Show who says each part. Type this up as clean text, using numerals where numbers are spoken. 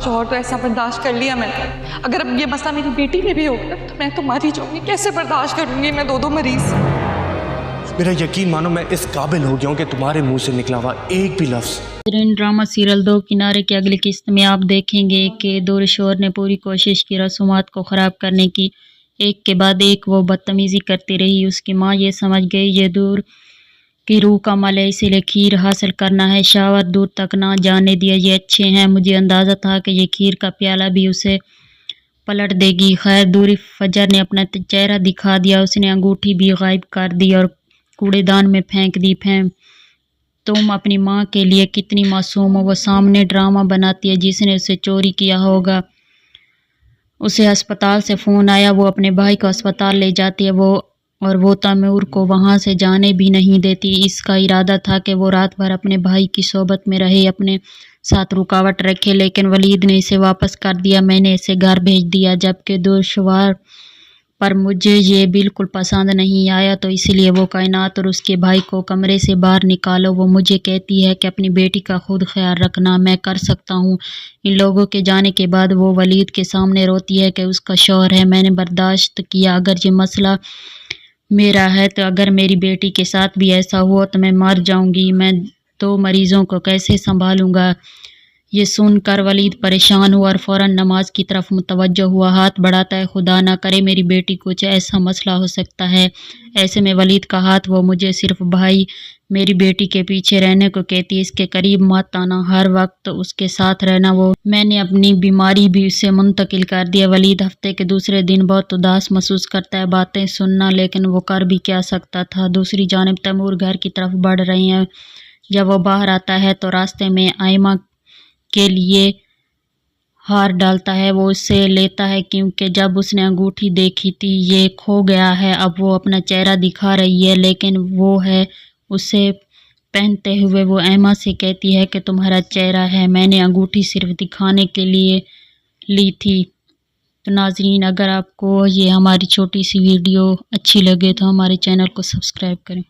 Speaker 1: शौहर तो ऐसा बर्दाश्त कर लिया मैंने, अगर अब ये मसला मेरी बेटी में भी हो गया तो मैं तो मर ही जाऊंगी। कैसे बर्दाश्त करूंगी मैं दो मरीज।
Speaker 2: मेरा यकीन मानो मैं इस काबिल हो गया हूँ कि तुम्हारे मुंह से निकला हुआ एक भी लफ्ज़।
Speaker 3: ड्रामा सीरियल दो किनारे की अगली किस्त में आप देखेंगे कि दूर शोर ने पूरी कोशिश की रसूमात को ख़राब करने की। एक के बाद एक वो बदतमीज़ी करती रही। उसकी माँ ये समझ गई ये दूर की रूह का मल है, इसीलिए खीर हासिल करना है। शावर दूर तक ना जाने दिया, ये अच्छे हैं, मुझे अंदाज़ा था कि ये खीर का प्याला भी उसे पलट देगी। खैर दूरी फजर ने अपना चेहरा दिखा दिया, उसने अंगूठी भी गायब कर दी और कूड़ेदान में फेंक दी। तुम अपनी माँ के लिए कितनी मासूम हो। वो सामने ड्रामा बनाती है जिसने उसे चोरी किया होगा। उसे अस्पताल से फ़ोन आया, वो अपने भाई को अस्पताल ले जाती है वो तैमूर को वहाँ से जाने भी नहीं देती। इसका इरादा था कि वो रात भर अपने भाई की सोबत में रहे, अपने साथ रुकावट रखे, लेकिन वलीद ने इसे वापस कर दिया। मैंने इसे घर भेज दिया, जबकि दुश्वार पर मुझे ये बिल्कुल पसंद नहीं आया, तो इसलिए वो कायनात और उसके भाई को कमरे से बाहर निकालो। वो मुझे कहती है कि अपनी बेटी का खुद ख्याल रखना, मैं कर सकता हूँ। इन लोगों के जाने के बाद वो वलीद के सामने रोती है कि उसका शौहर है, मैंने बर्दाश्त किया। अगर ये मसला मेरा है तो अगर मेरी बेटी के साथ भी ऐसा हुआ तो मैं मर जाऊंगी। मैं 2 मरीज़ों को कैसे संभालूंगा। ये सुनकर वलीद परेशान हुआ और फ़ौरन नमाज की तरफ मुतवज्जो हुआ। हाथ बढ़ाता है, खुदा ना करे मेरी बेटी कुछ ऐसा मसला हो सकता है। ऐसे में वलीद का हाथ, वो मुझे सिर्फ भाई मेरी बेटी के पीछे रहने को कहती है, इसके करीब मत आना, हर वक्त उसके साथ रहना। वो मैंने अपनी बीमारी भी उससे मुंतकिल कर दिया। वलीद हफ्ते के दूसरे दिन बहुत उदास महसूस करता है, बातें सुनना, लेकिन वो कर भी क्या सकता था। दूसरी जानिब तैमूर घर की तरफ बढ़ रहे हैं। जब वो बाहर आता है तो रास्ते में आयमा के लिए हार डालता है। वो उससे लेता है क्योंकि जब उसने अंगूठी देखी थी ये खो गया है। अब वो अपना चेहरा दिखा रही है, लेकिन वो है उसे पहनते हुए। वो एमा से कहती है कि तुम्हारा चेहरा है, मैंने अंगूठी सिर्फ दिखाने के लिए ली थी। तो नाज़रीन, अगर आपको ये हमारी छोटी सी वीडियो अच्छी लगे तो हमारे चैनल को सब्सक्राइब करें।